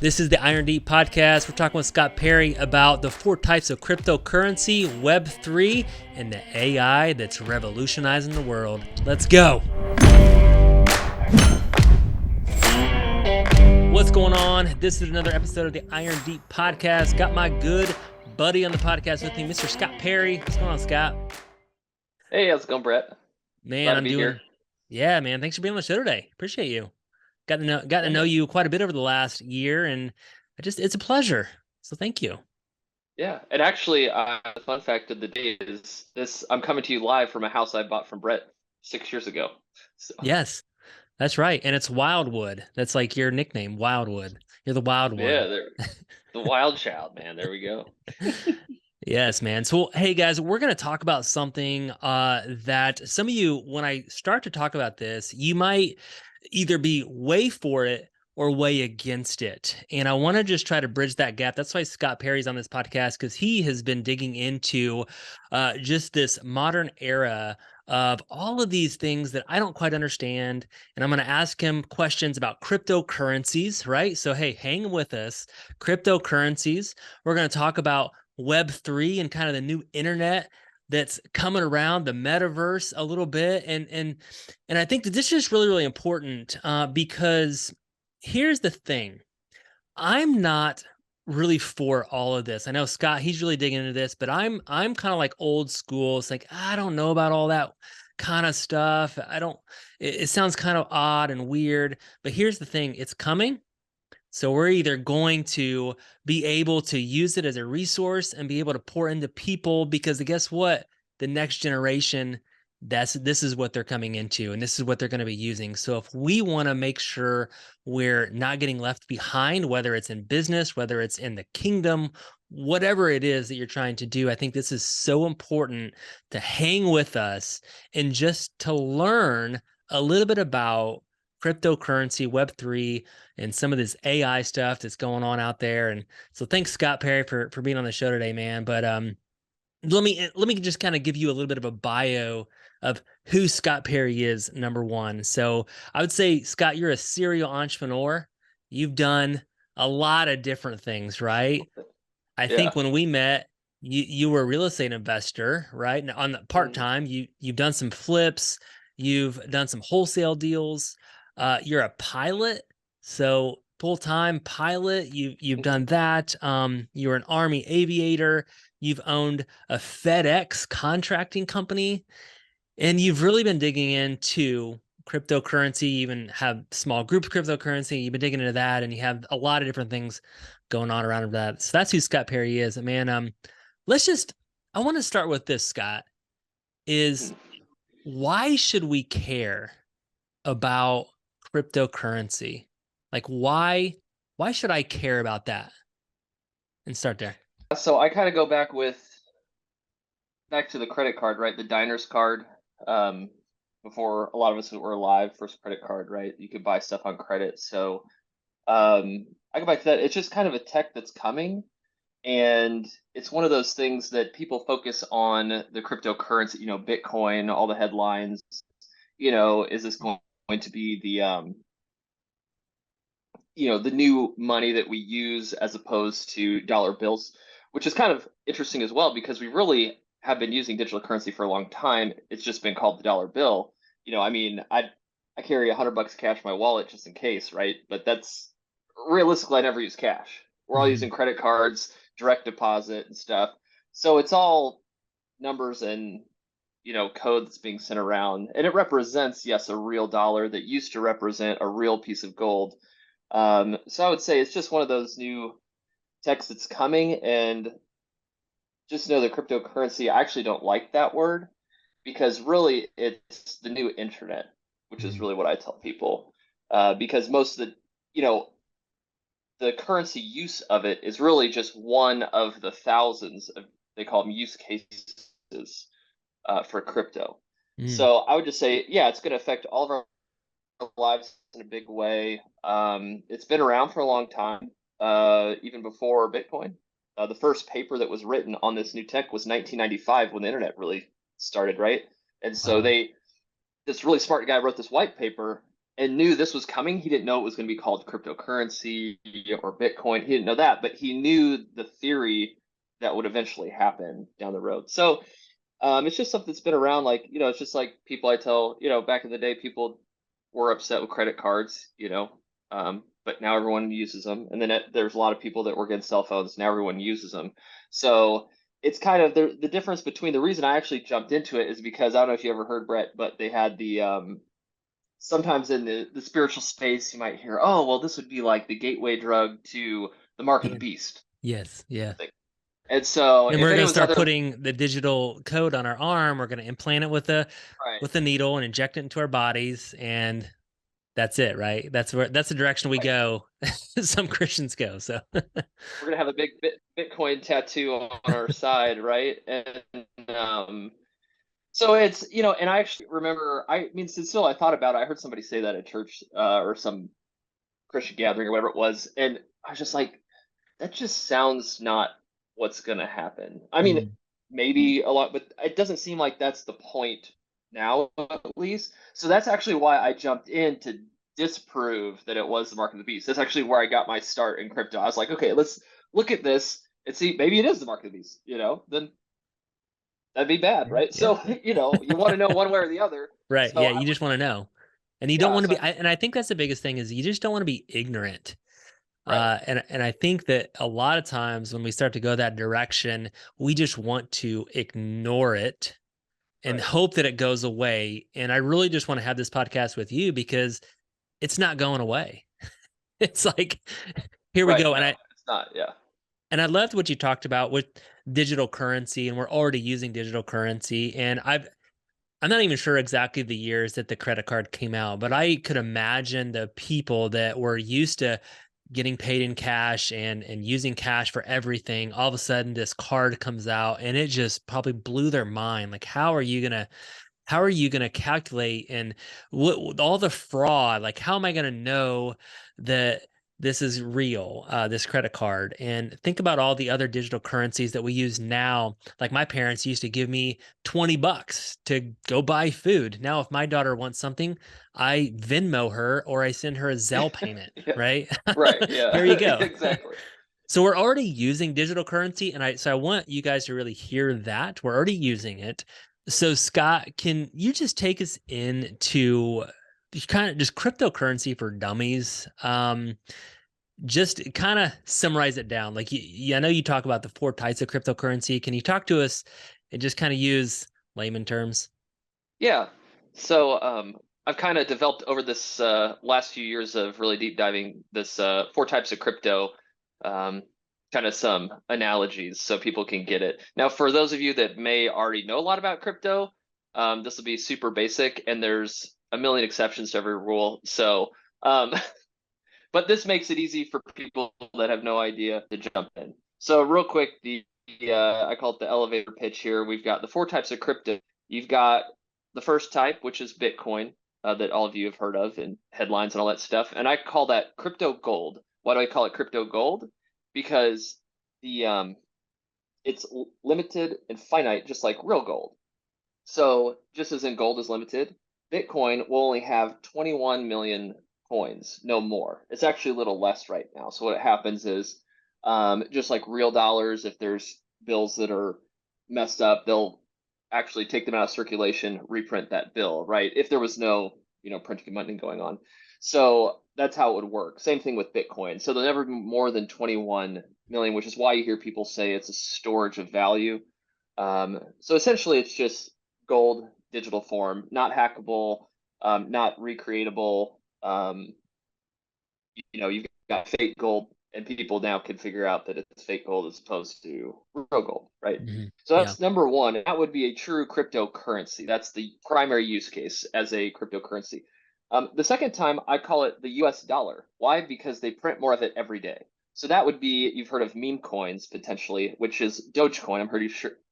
This is the INDY podcast. We're talking with Scott Perry about the 4 types of cryptocurrency, Web3, and the AI that's revolutionizing the world. Let's go. What's going on? This is another episode of the INDY podcast. Got my good buddy on the podcast with me, Mr. Scott Perry. What's going on, Scott? Hey, how's it going, Brett? Man, Glad to I'm be doing. here. Yeah, man. Thanks for being on the show today. Appreciate you. Got to know you quite a bit over the last year, and it's a pleasure. So thank you. Yeah, and actually, the fun fact of the day is this: I'm coming to you live from a house I bought from Brett 6 years ago. So Yes, that's right. And it's Wildwood. That's like your nickname, Wildwood. You're the wild yeah, one. the wild child, man. There we go. Yes, man. So, hey guys, we're going to talk about something that some of you, when I start to talk about this, you might either be way for it or way against it. And I want to just try to bridge that gap. That's why Scott Perry's on this podcast, because he has been digging into just this modern era of all of these things that I don't quite understand. And I'm going to ask him questions about cryptocurrencies, right? So, hey, hang with us. Cryptocurrencies. We're going to talk about Web3 and kind of the new internet that's coming around, the metaverse a little bit. And I think that this is just really, really important because here's the thing. I'm not really for all of this. I know Scott, he's really digging into this, but I'm kind of like old school. It's like, I don't know about all that kind of stuff. It sounds kind of odd and weird, but here's the thing, it's coming. So we're either going to be able to use it as a resource and be able to pour into people, because guess what? The next generation, this is what they're coming into, and this is what they're going to be using. So if we want to make sure we're not getting left behind, whether it's in business, whether it's in the kingdom, whatever it is that you're trying to do, I think this is so important to hang with us and just to learn a little bit about cryptocurrency, Web3, and some of this AI stuff that's going on out there. And so thanks, Scott Perry, for being on the show today, man. But let me just kind of give you a little bit of a bio of who Scott Perry is, number one. So I would say, Scott, you're a serial entrepreneur. You've done a lot of different things, right? I Yeah. think when we met, you were a real estate investor, right? On the part-time, you've done some flips, you've done some wholesale deals. You're a pilot, so full-time pilot. You've done that. You're an Army aviator. You've owned a FedEx contracting company, and you've really been digging into cryptocurrency. You even have small group cryptocurrency. You've been digging into that, and you have a lot of different things going on around that. So that's who Scott Perry is. And man, I want to start with this, Scott, is why should we care about cryptocurrency? Like why should I care about that? And start there. So I kind of go back to the credit card, right? The diner's card. Um, Before a lot of us were alive, first credit card, right? You could buy stuff on credit. So I go back to that. It's just kind of a tech that's coming. And it's one of those things that people focus on the cryptocurrency, Bitcoin, all the headlines, is this going to be the new money that we use as opposed to dollar bills, which is kind of interesting as well, because we really have been using digital currency for a long time. It's just been called the dollar bill. I carry $100 cash in my wallet just in case, right? But that's realistically, I never use cash. We're all using credit cards, direct deposit and stuff. So it's all numbers and code that's being sent around, and it represents, yes, a real dollar that used to represent a real piece of gold. So I would say it's just one of those new techs that's coming, and just know the cryptocurrency. I actually don't like that word, because really it's the new internet, which is really what I tell people, because most of the currency use of it is really just one of the thousands of, they call them use cases for crypto. So I would just say, yeah, it's going to affect all of our lives in a big way. It's been around for a long time, even before Bitcoin. The first paper that was written on this new tech was 1995, when the internet really started, right? And so this really smart guy wrote this white paper and knew this was coming. He didn't know it was going to be called cryptocurrency or Bitcoin. He didn't know that, but he knew the theory that would eventually happen down the road. So it's just something that's been around. Like, it's just like people I tell, back in the day, people were upset with credit cards, but now everyone uses them. And then there's a lot of people that were against cell phones. Now everyone uses them. So it's kind of the difference between the reason I actually jumped into it is because I don't know if you ever heard, Brett, but they had sometimes in the spiritual space, you might hear, oh, well, this would be like the gateway drug to the mark of the Yeah. beast. Yes. Yeah. And so And if we're going to anyone's out start there, putting the digital code on our arm. We're going to implant it with right, a needle and inject it into our bodies, and that's it, right? That's the direction we right. go. Some Christians go. So We're gonna have a big Bitcoin tattoo on our side, right? And so it's, and I actually remember, I mean, since still I thought about it, I heard somebody say that at church or some Christian gathering or whatever it was, and I was just like, that just sounds not what's gonna happen. I mean, mm, maybe a lot, but it doesn't seem like that's the point now, at least. So that's actually why I jumped in to disprove that it was the mark of the beast. That's actually where I got my start in crypto. I was like, okay, let's look at this and see, maybe it is the mark of the beast, then that'd be bad, yeah, right? yeah, So, you want to know one way or the other. right. So Yeah, I you just want to know, and you don't yeah, want to so be. And I think that's the biggest thing is you just don't want to be ignorant. right, And I think that a lot of times when we start to go that direction, we just want to ignore it and right, hope that it goes away. And I really just want to have this podcast with you because it's not going away. It's like, here we right. go. No, it's not. Yeah. And I loved what you talked about with digital currency, and we're already using digital currency. And I'm not even sure exactly the years that the credit card came out, but I could imagine the people that were used to getting paid in cash and using cash for everything. All of a sudden, this card comes out, and it just probably blew their mind. Like, how are you gonna calculate and what all the fraud? Like, how am I gonna know that this is real, this credit card? And think about all the other digital currencies that we use now. Like my parents used to give me $20 to go buy food. Now, if my daughter wants something, I Venmo her or I send her a Zelle payment, Yeah. right? Right. Yeah. Here you go. Exactly. So we're already using digital currency, and I want you guys to really hear that. We're already using it. So Scott, can you just take us into kind of just cryptocurrency for dummies? Just kind of summarize it down. Like I know you talk about the four types of cryptocurrency. Can you talk to us and just kind of use layman terms? Yeah. So I've kind of developed over this last few years of really deep diving this four types of crypto, um, kind of some analogies so people can get it. Now, for those of you that may already know a lot about crypto, this will be super basic, and there's a million exceptions to every rule. So, um, but this makes it easy for people that have no idea to jump in. So, real quick, I call it the elevator pitch here. We've got the four types of crypto. You've got the first type, which is Bitcoin, that all of you have heard of in headlines and all that stuff. And I call that crypto gold. Why do I call it crypto gold? Because the it's limited and finite, just like real gold. So just as in gold is limited, Bitcoin will only have 21 million coins, no more. It's actually a little less right now. So what happens is, just like real dollars, if there's bills that are messed up, they'll actually take them out of circulation, reprint that bill, right? If there was no, printing money going on. So that's how it would work. Same thing with Bitcoin. So there'll never be more than 21 million, which is why you hear people say it's a storage of value. So essentially, it's just gold digital form, not hackable, not recreatable. You've got fake gold, and people now can figure out that it's fake gold as opposed to real gold, right? Hmm. So Yeah. that's number one. That would be a true cryptocurrency. That's the primary use case as a cryptocurrency. The second time, I call it the US dollar. Why? Because they print more of it every day. So that would be, you've heard of meme coins potentially, which is Dogecoin.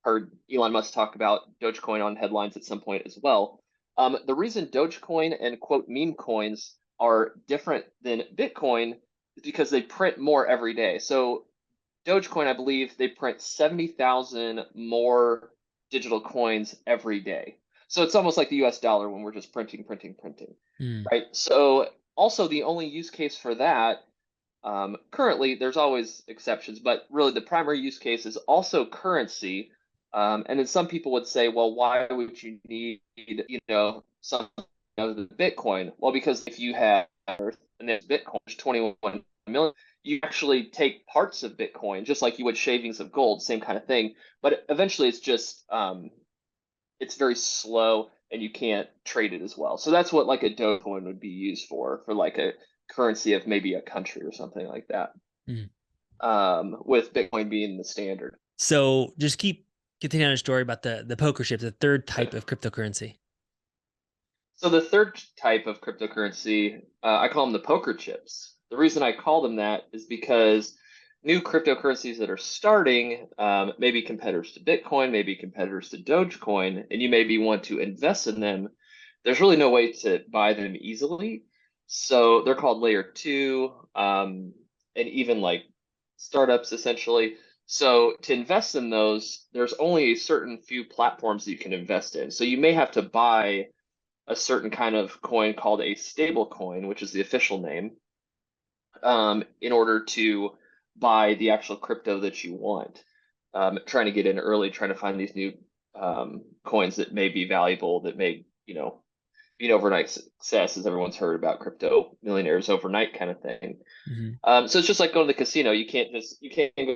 Heard Elon Musk talk about Dogecoin on headlines at some point as well. The reason Dogecoin and quote meme coins are different than Bitcoin is because they print more every day. So Dogecoin, I believe they print 70,000 more digital coins every day. So it's almost like the US dollar when we're just printing, printing, printing, Mm. right? So also the only use case for that, currently, there's always exceptions, but really the primary use case is also currency. And then some people would say, well, why would you need, something of the Bitcoin? Well, because if you have Earth and there's Bitcoin, there's 21 million, you actually take parts of Bitcoin, just like you would shavings of gold, same kind of thing. But eventually it's just, it's very slow and you can't trade it as well. So that's what like a Dogecoin would be used for like a currency of maybe a country or something like that. Mm. With Bitcoin being the standard. So just keep continuing on the story about the poker chips, the third type of cryptocurrency. So the third type of cryptocurrency, I call them the poker chips. The reason I call them that is because new cryptocurrencies that are starting, maybe competitors to Bitcoin, maybe competitors to Dogecoin, and you maybe want to invest in them, there's really no way to buy them easily. So they're called layer two, and even like startups essentially. So to invest in those, there's only a certain few platforms that you can invest in. So you may have to buy a certain kind of coin called a stable coin, which is the official name, in order to buy the actual crypto that you want. Trying to get in early, trying to find these new coins that may be valuable, that may, be an overnight success, as everyone's heard about crypto millionaires overnight kind of thing. Hmm. So it's just like going to the casino. You can't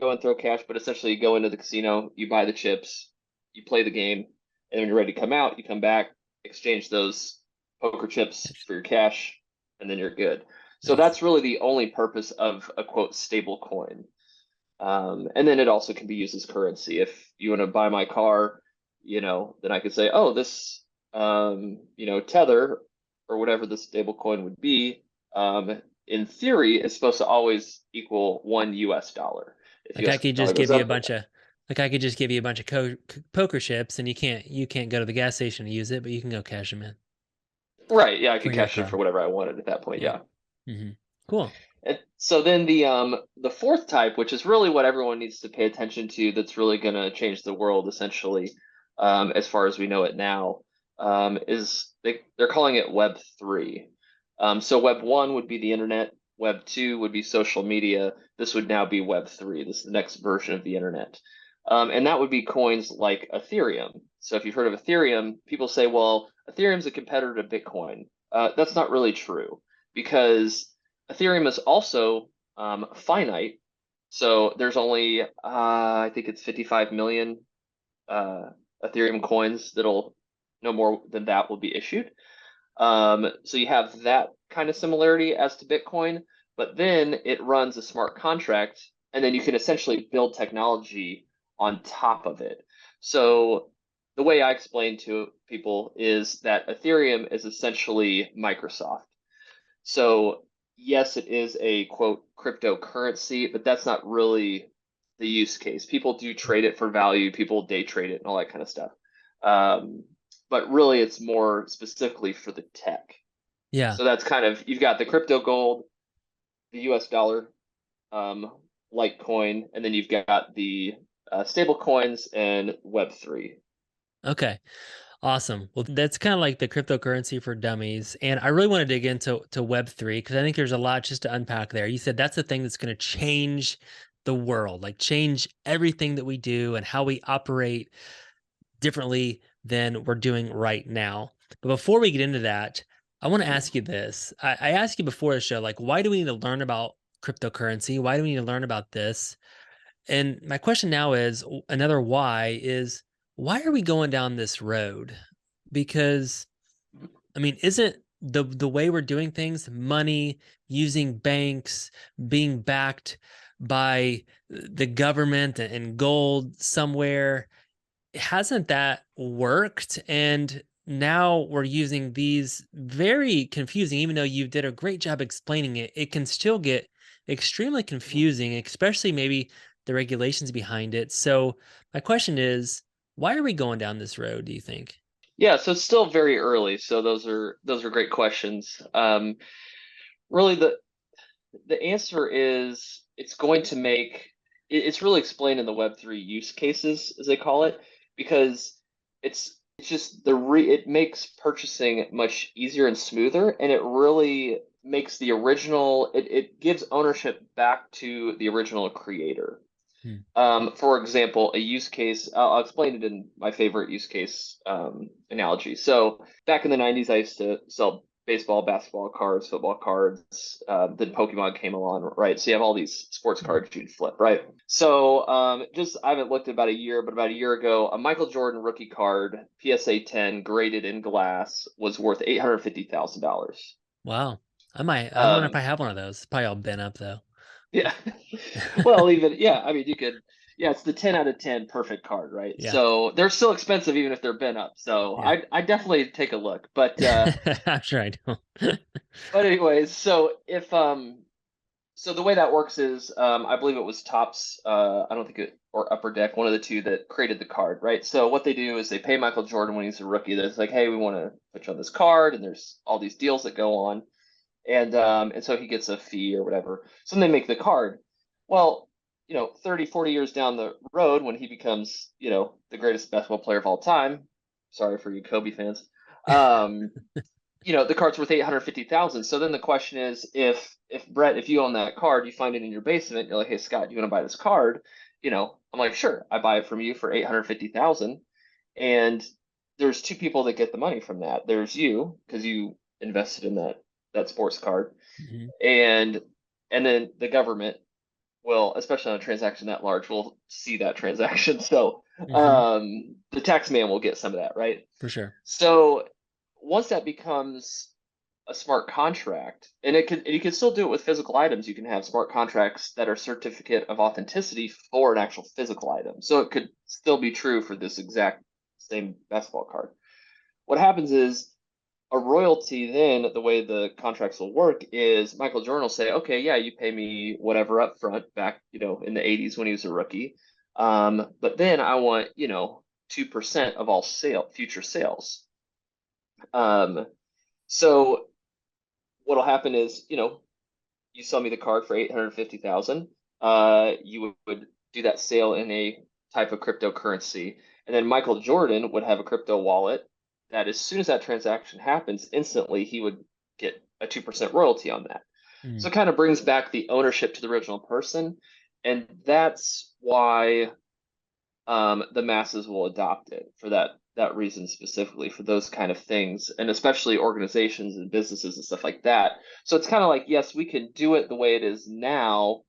go and throw cash, but essentially you go into the casino, you buy the chips, you play the game, and when you're ready to come out, you come back, exchange those poker chips for your cash, and then you're good. So Nice. that's really the only purpose of a quote stable coin. And then it also can be used as currency. If you want to buy my car, then I could say, oh, this, tether or whatever the stable coin would be, in theory, is supposed to always equal $1. If Like I US could dollar just goes give you a up, bunch of like I could just give you a bunch of poker chips, and you can't go to the gas station to use it, but you can go cash them in right? Yeah, I for could your cash in for car. whatever I wanted at that point. Yeah. Yeah. Hmm. Cool. And so then the fourth type, which is really what everyone needs to pay attention to, that's really going to change the world essentially, as far as we know it now, is they're calling it Web3. So Web 1 would be the internet, Web 2 would be social media. This would now be Web 3. This is the next version of the internet, and that would be coins like Ethereum. So if you've heard of Ethereum, people say, well, Ethereum's a competitor to Bitcoin. That's not really true because Ethereum is also finite. So there's only, I think it's 55 million uh, Ethereum coins that'll, no more than that will be issued. So you have that kind of similarity as to Bitcoin, but then it runs a smart contract, and then you can essentially build technology on top of it. So the way I explain to people is that Ethereum is essentially Microsoft. So yes, it is a quote cryptocurrency, but that's not really the use case. People do trade it for value, people day trade it and all that kind of stuff. Um, but really it's more specifically for the tech. Yeah. So that's kind of, you've got the crypto gold, the US dollar, um, Litecoin, and then you've got the stable coins and Web3. Okay. Awesome. Well, that's kind of like the cryptocurrency for dummies. And I really want to dig into Web3 because I think there's a lot just to unpack there. You said that's the thing that's going to change the world, like change everything that we do and how we operate differently than we're doing right now. But before we get into that, I want to ask you this. I asked you before the show, like, why do we need to learn about cryptocurrency? Why do we need to learn about this? And my question now is another why is why are we going down this road? Because I mean, isn't the way we're doing things, money, using banks, being backed by the government and gold somewhere, hasn't that worked? And now we're using these very confusing, even though you did a great job explaining it, it can still get extremely confusing, especially maybe the regulations behind it. So my question is, why are we going down this road, do you think? Yeah, so it's still very early. So those are great questions. Really the answer is it's going to make it's really explained in the Web3 use cases, as they call it, because it's it's just it makes purchasing much easier and smoother, and it really makes the original, it gives ownership back to the original creator. Hmm. For example, a use case, I'll explain it in my favorite use case analogy. So back in the 90s, I used to sell baseball, basketball cards, football cards. Then Pokemon came along, right? So you have all these sports cards you can flip, right? So just, I haven't looked at about a year, but about a year ago, a Michael Jordan rookie card, PSA 10, graded in glass, was worth $850,000. Wow. I wonder if Um, I have one of those. Probably all bent up though. Yeah. Well, even yeah, I mean you could yeah, it's the 10 out of 10 perfect card, right? Yeah. So they're still expensive even if they're bent up. So Yeah. I definitely take a look. I'm sure I don't. But anyways, so if so the way that works is I believe it was Topps, I don't think it, or Upper Deck, one of the two that created the card, right? So what they do is they pay Michael Jordan when he's a rookie. That's like, hey, we want to put you on this card, and there's all these deals that go on. And so he gets a fee or whatever. So then they make the card. Well, 30, 40 years down the road when he becomes, the greatest basketball player of all time. Sorry for you Kobe fans. Um, the card's worth 850,000. So then the question is, if Brett, if you own that card, you find it in your basement, you're like, hey Scott, do you want to buy this card? I'm like, sure, I buy it from you for 850,000. And there's two people that get the money from that. There's you, because you invested in that sports card, Mhm. and then the government will, especially on a transaction that large, will see that transaction. So Mhm. the tax man will get some of that, right? For sure. So once that becomes a smart contract, and you can still do it with physical items. You can have smart contracts that are certificate of authenticity for an actual physical item. So it could still be true for this exact same basketball card. What happens is a royalty, then the way the contracts will work is Michael Jordan will say, okay, yeah, you pay me whatever up front back, in the 80s when he was a rookie. But then I want, 2% of all future sales. Um, so what'll happen is, you sell me the card for 850,000. You would do that sale in a type of cryptocurrency. And then Michael Jordan would have a crypto wallet that as soon as that transaction happens, instantly he would get a 2% royalty on that. So Mm. it kind of brings back the ownership to the original person. And that's why the masses will adopt it for that reason specifically, for those kind of things, and especially organizations and businesses and stuff like that. So it's kind of like, yes, we can do it the way it is now,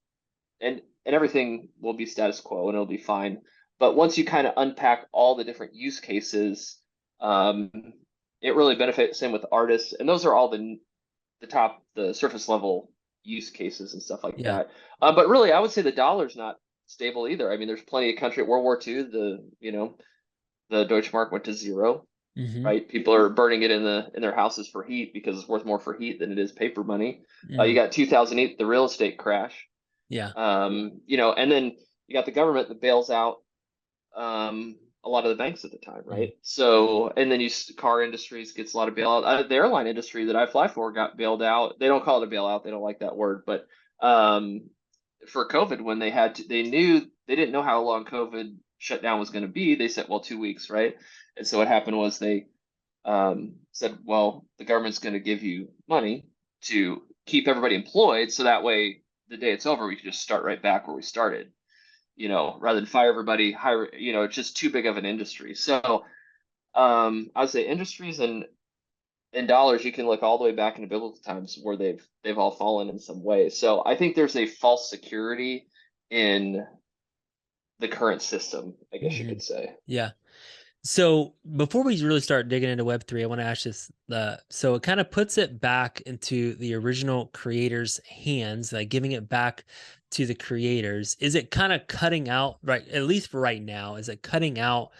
and everything will be status quo and it'll be fine. But once you kind of unpack all the different use cases, um, it really benefits. Same with artists, and those are all the surface level use cases and stuff like Yeah. that. But really, I would say the dollar's not stable either. I mean, there's plenty of country at World War II. The Deutsche Mark went to zero, Mhm. right? People are burning it in their houses for heat because it's worth more for heat than it is paper money. You Mm. got 2008, the real estate crash. Yeah. And then you got the government that bails out a lot of the banks at the time, Mm. right? So, and then car industries gets a lot of bailout. The airline industry that I fly for got bailed out. They don't call it a bailout. They don't like that word, but for COVID, when they didn't know how long COVID shutdown was going to be. They said, well, 2 weeks, right? And so what happened was they said, well, the government's going to give you money to keep everybody employed, so that way the day it's over, we can just start right back where we started, rather than fire everybody, hire, it's just too big of an industry. So I would say industries and in dollars, you can look all the way back into biblical times where they've all fallen in some way. So I think there's a false security in the current system, I guess you Mhm. could say. Yeah. So before we really start digging into Web3, I want to ask this. So it kind of puts it back into the original creator's hands, like giving it back to the creators. Is it kind of cutting out, right? At least for right now, is it cutting out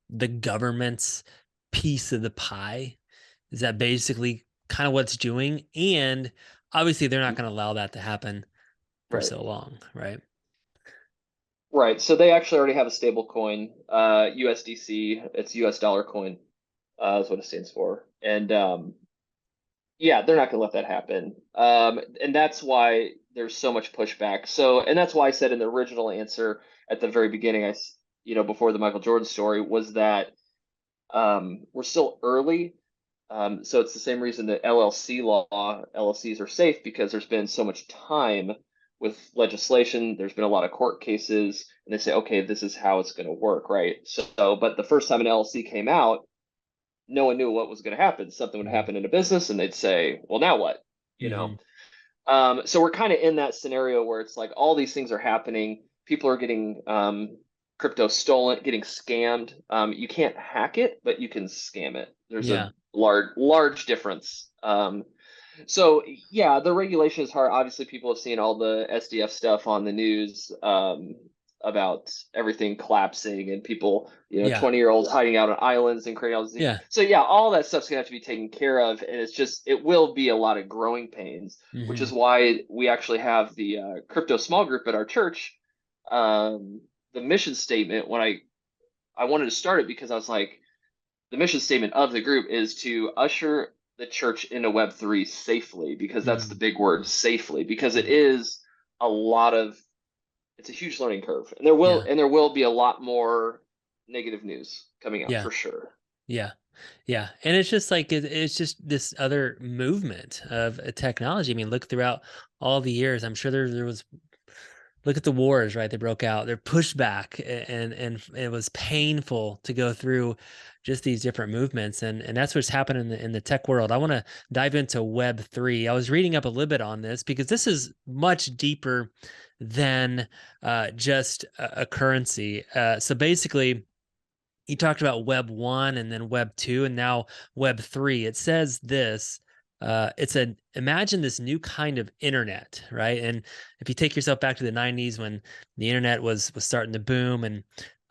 the government's piece of the pie? Is that basically kind of what's doing? And obviously, they're not Mhm. going to allow that to happen for Right. so long, right? Right. So they actually already have a stable coin, USDC. It's US dollar coin, is what it stands for. And yeah, they're not going to let that happen. And that's why there's so much pushback. So, and that's why I said in the original answer at the very beginning, before the Michael Jordan story, was that We're still early. So it's the same reason that LLCs are safe, because there's been so much time with legislation. There's been a lot of court cases, and they say, okay, this is how it's going to work, right? So, but the first time an LLC came out, no one knew what was going to happen. Something would happen in a business, and they'd say, well, now what? You know? Mm-hmm. So we're kind of in that scenario where it's like all these things are happening. People are getting crypto stolen, getting scammed. You can't hack it, but you can scam it. There's a Yeah. large difference. So yeah, the regulation is hard. Obviously, people have seen all the SDF stuff on the news, about everything collapsing and people, Yeah. 20-year-olds hiding out on islands and creating all these things. Yeah. So yeah, all that stuff's gonna have to be taken care of, and it will be a lot of growing pains, which Mm-hmm. is why we actually have the crypto small group at our church. The mission statement, when I wanted to start it, because I was like, the mission statement of the group is to usher the church into Web3 safely, because that's the Mm-hmm. big word, safely, because it Mm-hmm. is a lot of it's a huge learning curve, and Yeah. there will be a lot more negative news coming out Yeah. for sure. Yeah. Yeah. And it's just like it's just this other movement of technology. I mean, look throughout all the years. I'm sure there was, look at the wars, right? They broke out. They're pushed back, and it was painful to go through just these different movements, and that's what's happening in the tech world. I want to dive into Web3. I was reading up a little bit on this because this is much deeper than just a currency. So basically, you talked about Web 1 and then Web 2 and now Web 3. It says this, it's a imagine this new kind of internet, right? And if you take yourself back to the 90s when the internet was starting to boom, and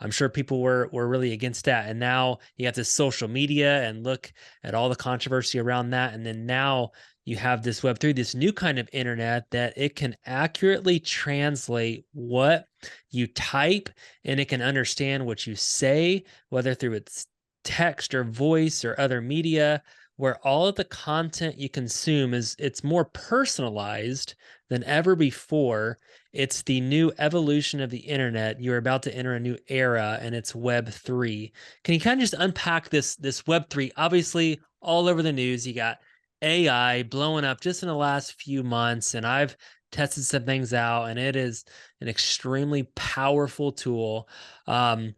I'm sure people were really against that. And now you have this social media, and look at all the controversy around that. And then now you have this Web 3, this new kind of internet that it can accurately translate what you type, and it can understand what you say, whether through its text or voice or other media, where all of the content you consume it's more personalized than ever before. It's the new evolution of the internet. You're about to enter a new era, and it's Web 3. Can you kind of just unpack this Web 3? Obviously, all over the news, you got AI blowing up just in the last few months, and I've tested some things out, and it is an extremely powerful tool. Um,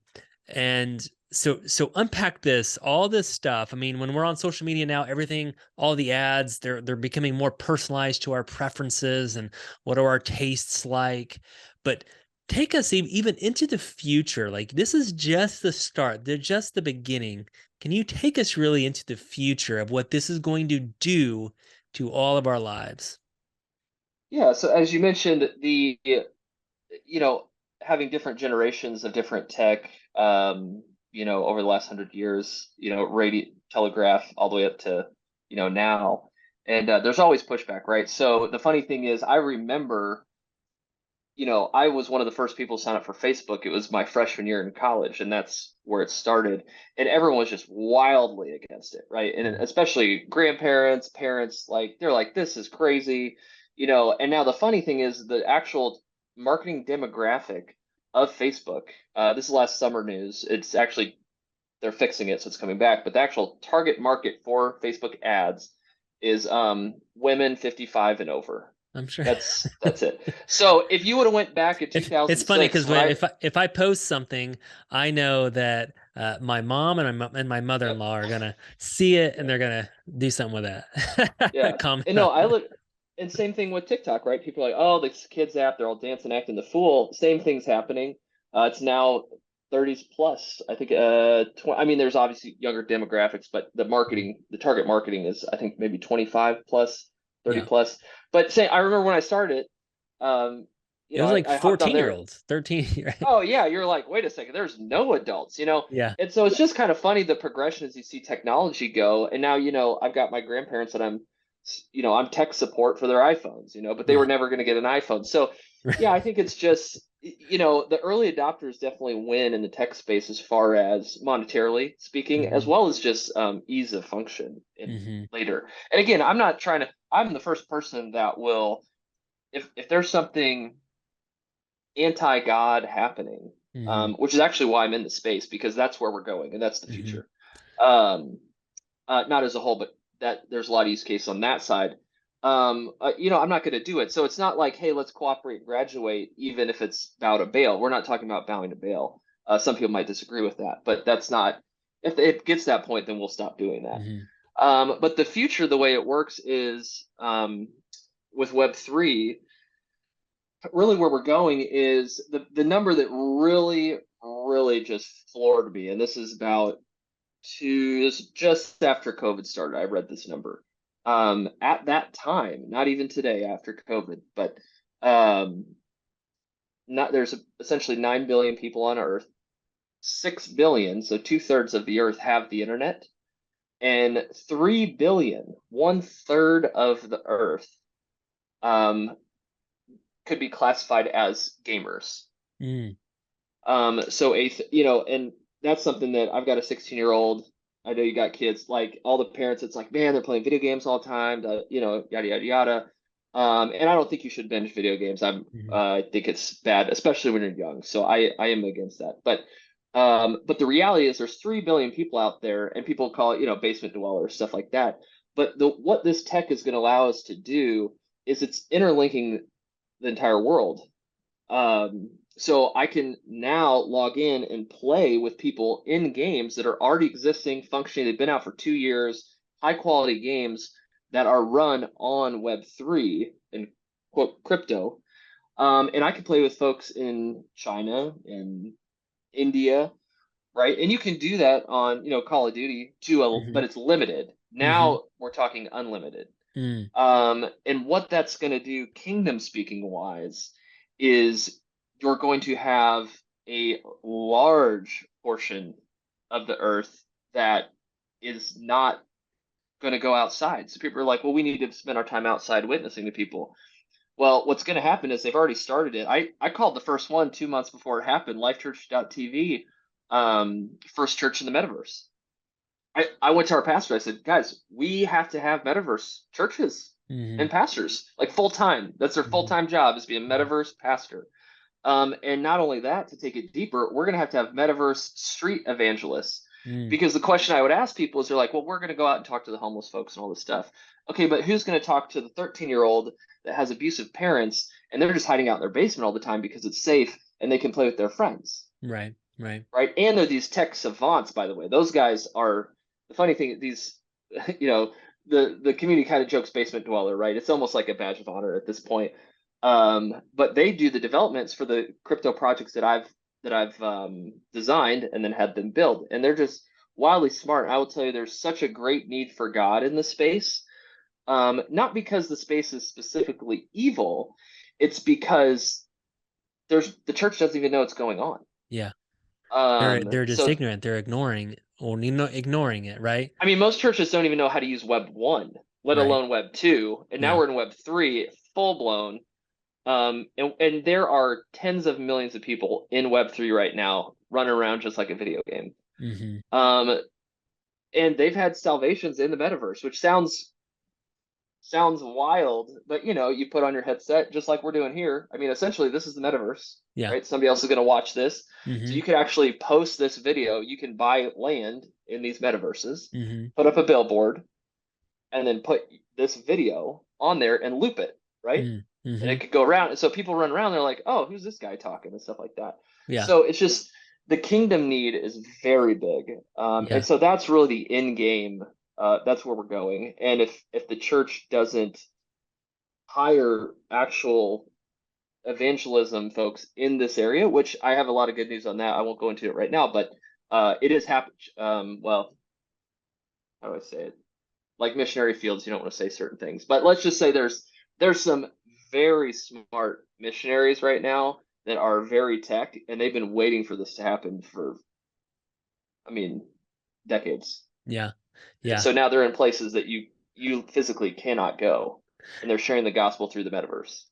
and so unpack this, all this stuff. I mean, when we're on social media now, everything, all the ads, they're becoming more personalized to our preferences and what are our tastes like. But take us even into the future. Like, this is just the start. They're just the beginning. Can you take us really into the future of what this is going to do to all of our lives? Yeah, so as you mentioned, you know, having different generations of different tech, over the last 100 years, radio, telegraph, all the way up to, now. And there's always pushback, right? So the funny thing is, I remember, I was one of the first people to sign up for Facebook. It was my freshman year in college, and that's where it started. And everyone was just wildly against it, right? And Mm. especially grandparents, parents, like they're like, this is crazy, And now the funny thing is, the actual marketing demographic of Facebook, this is last summer news. It's actually, they're fixing it, so it's coming back. But the actual target market for Facebook ads is women 55 and over. I'm sure. That's it. So if you would have went back in If it's funny 2006, because when when I if I post something, I know that my mom and my yep, mother-in-law are gonna see it, and yeah, they're gonna do something with that. yeah. Comment And on no, I it. look, and same thing with TikTok, right? People are like, oh, this kids app, they're all dancing, acting the fool. Same thing's happening. It's now 30s plus. I think I mean, there's obviously younger demographics, but Mhm. the target marketing is, I think, maybe 25 plus, 30 Yeah, plus. But say I remember when I started, um, it was like I hopped on 14 year there. olds, 13, right? Oh yeah, you're like, wait a second, there's no adults. Yeah. And so it's just kind of funny, the progression as you see technology go. And now, I've got my grandparents that I'm tech support for their iPhones, but they were Yeah. never going to get an iPhone. So yeah, I think it's just, the early adopters definitely win in the tech space as far as monetarily speaking, as Hmm. well as just ease of function in Hmm. later. And again, I'm the first person that will, if there's something anti-God happening, Hmm. which is actually why I'm in the space, because that's where we're going and that's the Hmm. future. Not as a whole, but that there's a lot of use case on that side. I'm not going to do it. So it's not like, hey, let's cooperate and graduate, even if it's bow to bail. We're not talking about bowing to bail. Some people might disagree with that, but that's not, if it gets to that point, then we'll stop doing that. But the future, the way it works is with Web3, really where we're going is the number that really just floored me. And this is just after COVID started. I read this number. At that time, not even today after COVID, but there's essentially 9 billion people on Earth. 6 billion, so 2/3 of the Earth have the internet, and 3 billion, 1/3 of the Earth, could be classified as gamers. So and that's something that I've got a 16-year-old. I know you got kids, like all the parents, it's like, man, they're playing video games all the time, yada, yada, yada. And I don't think you should binge video games. I think it's bad, especially when you're young. So I am against that. But the reality is there's 3 billion people out there, and people call it, basement dwellers, stuff like that. But what this tech is going to allow us to do is it's interlinking the entire world. So I can now log in and play with people in games that are already existing, functioning. They've been out for 2 years, high quality games that are run on Web3 and quote crypto. And I can play with folks in China and India, right? And you can do that on, Call of Duty but it's limited. Now we're talking unlimited. And what that's going to do, kingdom speaking wise, is you're going to have a large portion of the earth that is not going to go outside. So people are like, well, we need to spend our time outside witnessing to people. Well, what's going to happen is they've already started it. I called the first one 2 months before it happened, lifechurch.tv, first church in the metaverse. I went to our pastor. I said, guys, we have to have metaverse churches and pastors, like full time. That's their full time job, is be a metaverse pastor. And not only that, to take it deeper, we're going to have metaverse street evangelists. Because the question I would ask people is, they're like, well, we're going to go out and talk to the homeless folks and all this stuff. Okay, but who's going to talk to the 13-year-old that has abusive parents and they're just hiding out in their basement all the time because it's safe and they can play with their friends? Right. And they're these tech savants, by the way. Those guys are, the funny thing, these, the community kind of jokes basement dweller, right? It's almost like a badge of honor at this point. But they do the developments for the crypto projects that I've designed and then had them build, and they're just wildly smart. I will tell you, there's such a great need for God in the space, not because the space is specifically evil, it's because the church doesn't even know what's going on. Yeah. They're just ignorant. They're ignoring it, right? I mean, most churches don't even know how to use Web 1, let alone Web 2, and now we're in Web 3, full blown. And there are tens of millions of people in Web3 right now running around just like a video game. And they've had salvations in the metaverse, which sounds wild, but you put on your headset just like we're doing here. I mean, essentially this is the metaverse, right? Somebody else is going to watch this. So you can actually post this video. You can buy land in these metaverses, put up a billboard, and then put this video on there and loop it, right? And it could go around. And so people run around, they're like, oh, who's this guy talking and stuff like that. So it's just, the kingdom need is very big. And so that's really the end game. That's where we're going. And if the church doesn't hire actual evangelism folks in this area, which I have a lot of good news on that. I won't go into it right now, but it is happening. Well, how do I say it? Like missionary fields, you don't want to say certain things, but let's just say there's some very smart missionaries right now that are very tech, and they've been waiting for this to happen for, decades. Yeah. So now they're in places that you physically cannot go, and they're sharing the gospel through the metaverse.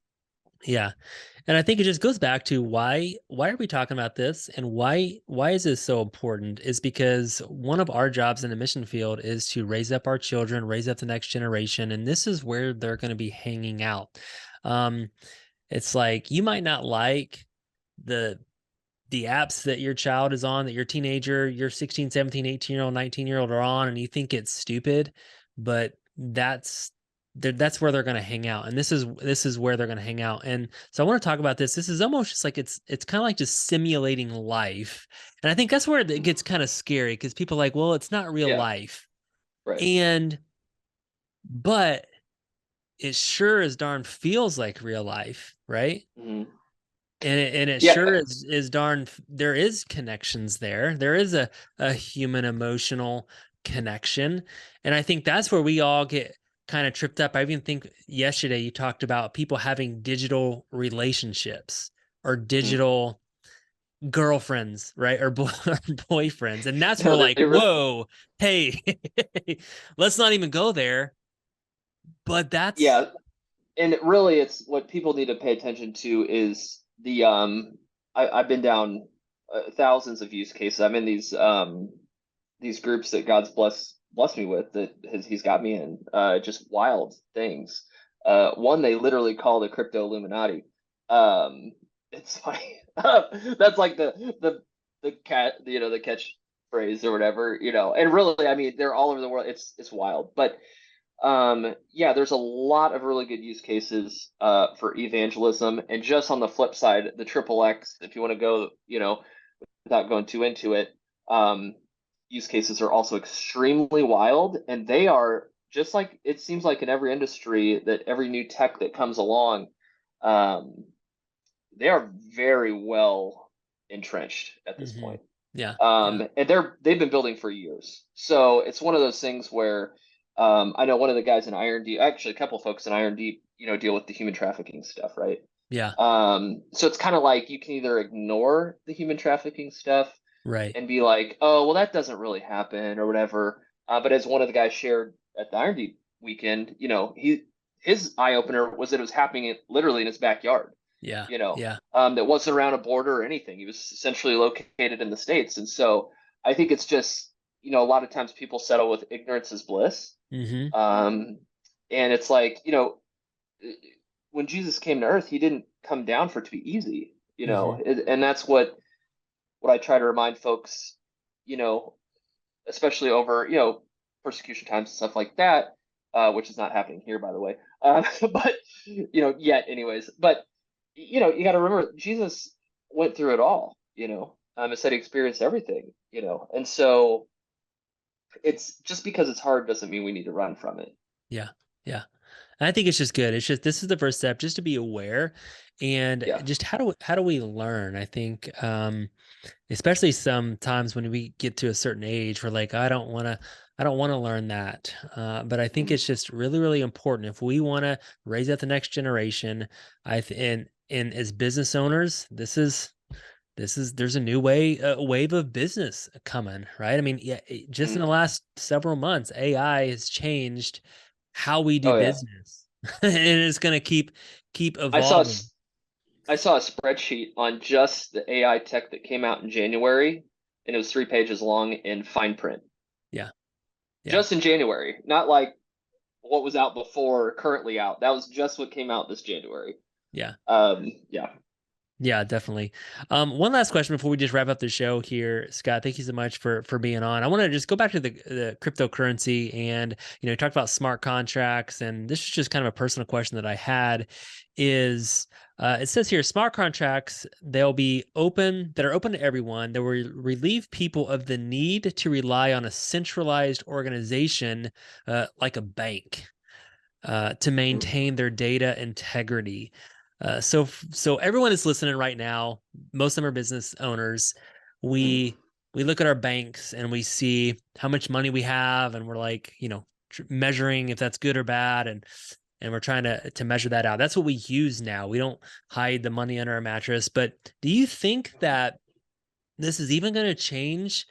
Yeah. And I think it just goes back to why are we talking about this, and why is this so important, is because one of our jobs in the mission field is to raise up our children, raise up the next generation, and this is where they're going to be hanging out. It's like, you might not like the the apps that your child is on, that your teenager, your 16, 17, 18-year-old, 19-year-old are on, and you think it's stupid, but that's where they're going to hang out. And this is where they're going to hang out. And so I want to talk about this. This is almost just like it's kind of like just simulating life. And I think that's where it gets kind of scary because people are like, well, it's not real Yeah, life. right. And but it sure as darn feels like real life, right? Hmm. And it Yeah. sure is darn, there is connections there. There is a human emotional connection. And I think that's where we all get kind of tripped up. I even think yesterday you talked about people having digital relationships or Mhm. digital girlfriends, right? Or or boyfriends. And that's where No, like, they really, whoa, hey, let's not even go there. But that's yeah. And really, it's what people need to pay attention to is I've been down thousands of use cases. I'm in these groups that God's blessed me with that he's got me in just wild things. One they literally call the crypto Illuminati. It's like that's like the cat, you know, the catchphrase or whatever, you know. And really, I mean, they're all over the world. It's wild, but yeah, there's a lot of really good use cases for evangelism. And just on the flip side, the triple X, if you want to go, you know, without going too into it, um, use cases are also extremely wild, and they are just like it seems like in every industry that every new tech that comes along, um, they are very well entrenched at this hmm point. yeah, yeah, And they've been building for years. So it's one of those things where I know one of the guys in IND, actually a couple of folks in IND, you know, deal with the human trafficking stuff, right? yeah, So it's kind of like you can either ignore the human trafficking stuff right. and be like, oh, well, that doesn't really happen or whatever. But as one of the guys shared at the IND weekend, you know, his eye opener was that it was happening literally in his backyard, Yeah, you know, yeah. that wasn't around a border or anything. He was essentially located in the States. And so I think it's just, you know, a lot of times people settle with ignorance is bliss. hmm Um, and it's like, you know, when Jesus came to earth, he didn't come down for it to be easy, you know, hmm and that's what I try to remind folks, you know, especially over, you know, persecution times and stuff like that, which is not happening here, by the way. But, you know, yet anyways, but, you know, you got to remember Jesus went through it all, you know, it said he experienced everything, you know, and so it's just because it's hard doesn't mean we need to run from it. Yeah, yeah. I think it's just good. It's just this is the first step, just to be aware, and Yeah. just how do we learn? I think, especially sometimes when we get to a certain age, we're like, I don't want to learn that. But I think Mhm. it's just really, really important if we want to raise up the next generation. And as business owners, this is there's a new wave of business coming, right? I mean, yeah, just in Mhm. the last several months, AI has changed how we do Oh yeah. business, and it's going to keep I saw evolving. I saw a spreadsheet on just the AI tech that came out in January, and it was 3 pages long in fine print. Yeah, yeah, Just in January, not like what was out before or currently out. That was just what came out this January. yeah. Yeah. Yeah, definitely. One last question before we just wrap up the show here, Scott. Thank you so much for being on. I want to just go back to the cryptocurrency, and you talked about smart contracts, and this is just kind of a personal question that I had. Is it says here smart contracts they'll be open that are open to everyone. That will relieve people of the need to rely on a centralized organization like a bank to Mhm. maintain their data integrity. So everyone is listening right now. Most of them are business owners. Mhm. We look at our banks and we see how much money we have, and we're like, measuring if that's good or bad, and we're trying to measure that out. That's what we use now. We don't hide the money under our mattress. But do you think that this is even going to change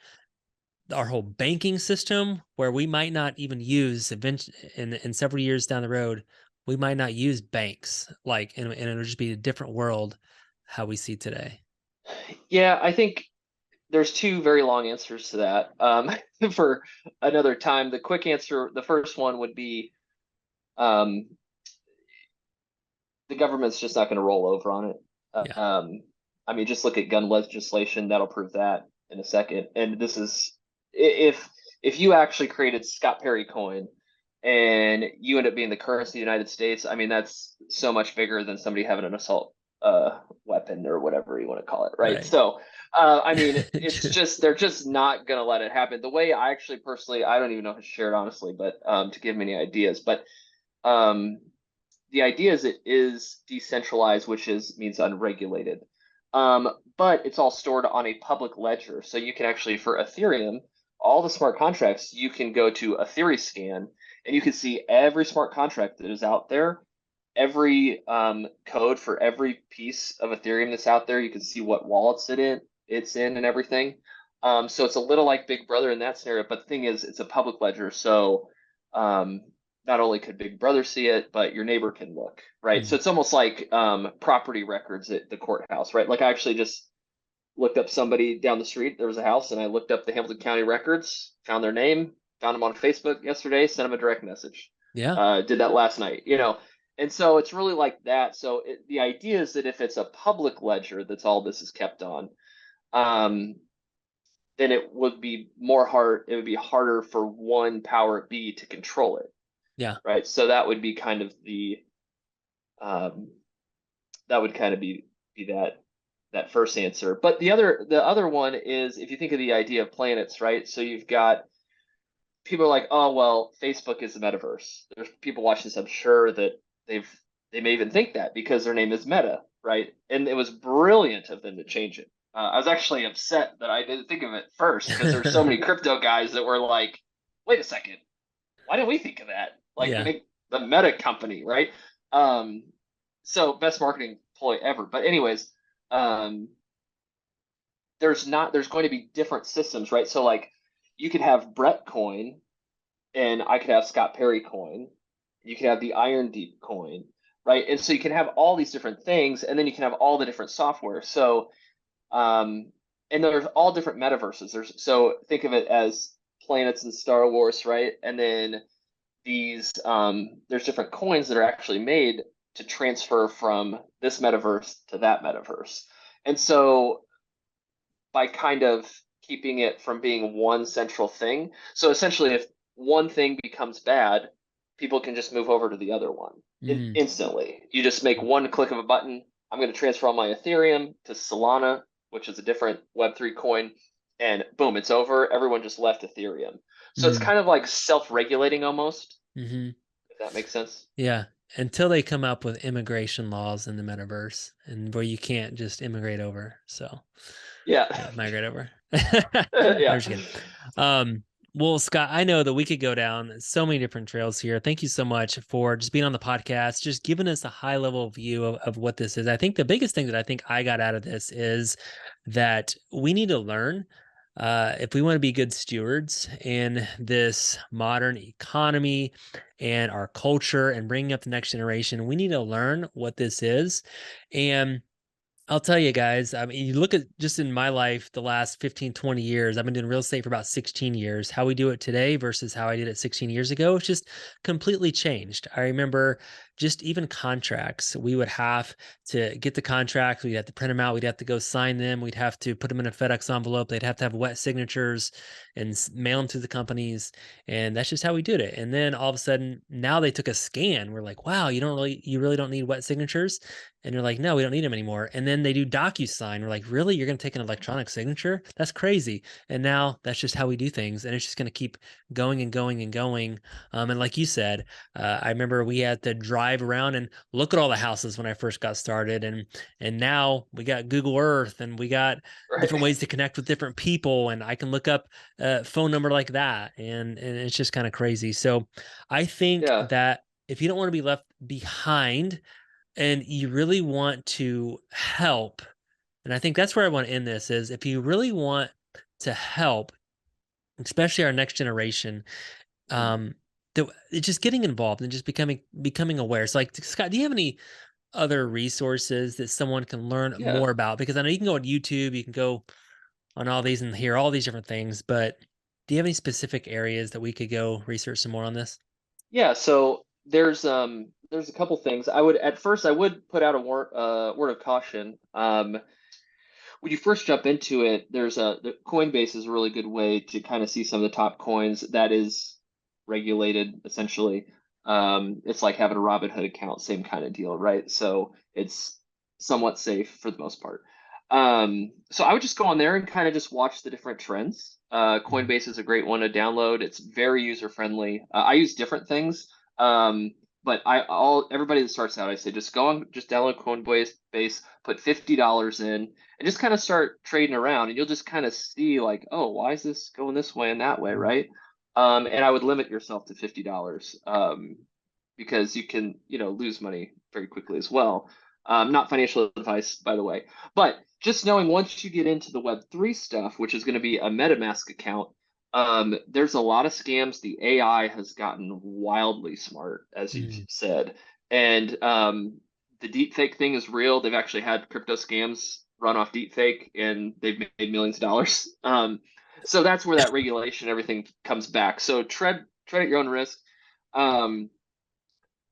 our whole banking system, where we might not even use in several years down the road, we might not use banks, like, and it'll just be a different world how we see today. Yeah, I think there's two very long answers to that. For another time, the quick answer, the first one would be um, the government's just not going to roll over on it. Yeah. Um, I mean, just look at gun legislation. That'll prove that in a second. And this is if you actually created Scott Perry coin and you end up being the currency of the United States, I mean, that's so much bigger than somebody having an assault weapon or whatever you want to call it, right? Right. So, I mean, it's just they're just not gonna let it happen. The way I actually personally, I don't even know how to share it honestly, but to give me any ideas, but um, the idea is it is decentralized, which means unregulated. But it's all stored on a public ledger. So you can actually, for Ethereum, all the smart contracts, you can go to Etheriscan and you can see every smart contract that is out there, every code for every piece of Ethereum that's out there. You can see what wallets it's in and everything. So it's a little like Big Brother in that scenario. But the thing is, it's a public ledger. So um, not only could Big Brother see it, but your neighbor can look, right? So Mm. it's almost like property records at the courthouse, right? Like I actually just looked up somebody down the street. There was a house, and I looked up the Hamilton County records, found their name, found them on Facebook yesterday, sent them a direct message. Yeah. Did that last night, you know. And so it's really like that. So the idea is that if it's a public ledger that's all this is kept on, um, then it would be more hard. It would be harder for one power B to control it, Yeah. right? So that would be kind of um, that would kind of be that first answer. But the other one is if you think of the idea of planets, right? So you've got people are like, oh well, Facebook is the metaverse. There's people watching this. I'm sure that they may even think that because their name is Meta, right? And it was brilliant of them to change it. I was actually upset that I didn't think of it first because there's so many crypto guys that were like, wait a second, why didn't we think of that? Like Yeah. make the Meta company, right? Um, so best marketing ploy ever. But anyways, um, there's going to be different systems, right? So like you could have Brett coin and I could have Scott Perry coin. You could have the Iron Deep coin, right? And so you can have all these different things, and then you can have all the different software. So and there's all different metaverses. So think of it as planets in Star Wars, right? And then there's different coins that are actually made to transfer from this metaverse to that metaverse. And so by kind of keeping it from being one central thing. So essentially, if one thing becomes bad, people can just move over to the other one Mm. instantly. You just make one click of a button. I'm going to transfer all my Ethereum to Solana, which is a different Web3 coin, and boom, it's over. Everyone just left Ethereum. So it's Mm. kind of like self-regulating almost, Hmm. if that makes sense. Yeah. Until they come up with immigration laws in the metaverse and where you can't just immigrate over. So Yeah. yeah, migrate over. I'm Yeah. just kidding. Um, well, Scott, I know that we could go down so many different trails here. Thank you so much for just being on the podcast, just giving us a high level view of what this is. I think the biggest thing that I think I got out of this is that we need to learn if we want to be good stewards in this modern economy and our culture and bringing up the next generation, we need to learn what this is. And I'll tell you guys, I mean, you look at just in my life, the last 15, 20 years, I've been doing real estate for about 16 years. How we do it today versus how I did it 16 years ago, it's just completely changed. I remember just even contracts, we would have to get the contracts, we'd have to print them out, we'd have to go sign them, we'd have to put them in a FedEx envelope, they'd have to have wet signatures and mail them to the companies. And that's just how we did it. And then all of a sudden, now they took a scan. We're like, wow, you really don't need wet signatures. And you're like, no, we don't need them anymore. And then they do DocuSign. We're like, really? You're going to take an electronic signature? That's crazy. And now that's just how we do things. And it's just going to keep going and going and going. And like you said, I remember we had to drive around and look at all the houses when I first got started. And now we got Google Earth and we got Right. different ways to connect with different people. And I can look up a phone number like that. And it's just kind of crazy. So I think Yeah. that if you don't want to be left behind, and you really want to help, and I think that's where I want to end this, is if you really want to help, especially our next generation, Mhm. um, it's just getting involved and just becoming aware. So like, Scott, do you have any other resources that someone can learn Yeah. more about? Because I know you can go on YouTube, you can go on all these and hear all these different things, but do you have any specific areas that we could go research some more on this? Yeah, so there's a couple things. I would put out a word of caution. when you first jump into it, the Coinbase is a really good way to kind of see some of the top coins. That is regulated essentially. It's like having a Robinhood account, same kind of deal, right? So it's somewhat safe for the most part. So I would just go on there and kind of just watch the different trends. Coinbase is a great one to download. It's very user friendly. I use different things. But everybody that starts out, I say just download Coinbase, put $50 in, and just kind of start trading around, and you'll just kind of see like, oh, why is this going this way and that way, right? And I would limit yourself to $50, because you can, lose money very quickly as well. Not financial advice, by the way, but just knowing once you get into the Web3 stuff, which is going to be a MetaMask account, there's a lot of scams. The AI has gotten wildly smart, as you've said, and the deepfake thing is real. They've actually had crypto scams run off deepfake, and they've made millions of dollars. So that's where that regulation, everything comes back. So tread at your own risk.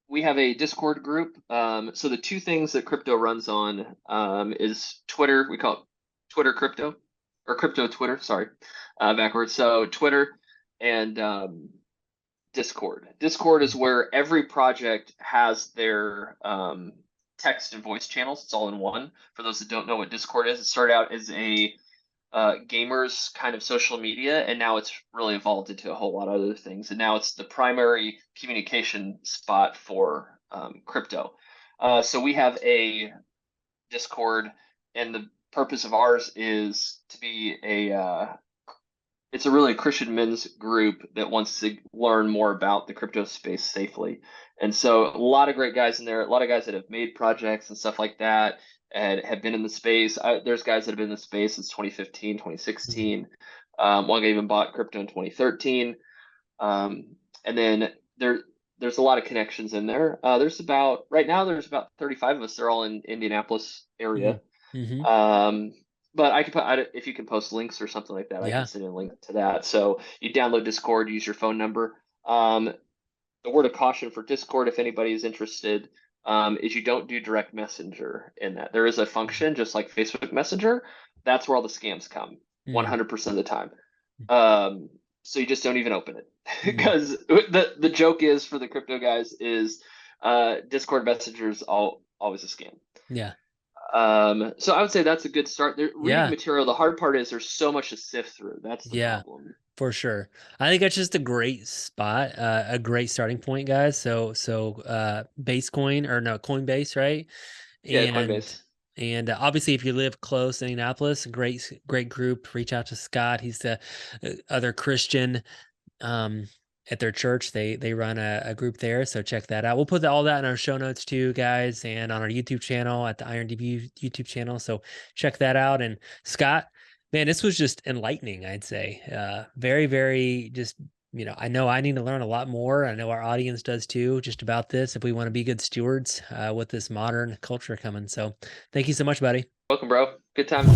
We have a Discord group. So the two things that crypto runs on is Twitter. We call it Twitter Crypto, or Crypto Twitter, sorry, backwards. So Twitter and Discord. Discord is where every project has their text and voice channels. It's all in one. For those that don't know what Discord is, it started out as a gamers kind of social media, and now it's really evolved into a whole lot of other things. And now it's the primary communication spot for crypto. So we have a Discord, and the purpose of ours is to be it's a really Christian men's group that wants to learn more about the crypto space safely. And so a lot of great guys in there, a lot of guys that have made projects and stuff like that and have been in the space. There's guys that have been in the space since 2015, 2016. One guy even bought crypto in 2013. And then there's a lot of connections in there. Right now there's about 35 of us. They're all in Indianapolis area. But I could if you can post links or something like that, I can send a link to that. So you download Discord, use your phone number. The word of caution for Discord, if anybody is interested, is you don't do direct messenger in that. There is a function just like Facebook Messenger. That's where all the scams come 100% of the time. So you just don't even open it because the joke is for the crypto guys is Discord Messenger is always a scam. Yeah. So I would say that's a good start. Reading material. The hard part is there's so much to sift through. That's the problem. For sure. I think that's just a great spot, a great starting point, guys. So Coinbase, right? Yeah, Coinbase. And obviously, if you live close to Indianapolis, great group. Reach out to Scott. He's the other Christian at their church. They run a group there, so check that out. We'll put all that in our show notes too, guys, and on our YouTube channel at the INDY YouTube channel. So check that out. And Scott, man, this was just enlightening, I'd say. Very, very just, I know I need to learn a lot more. I know our audience does too, just about this, if we want to be good stewards with this modern culture coming. So thank you so much, buddy. Welcome, bro. Good time.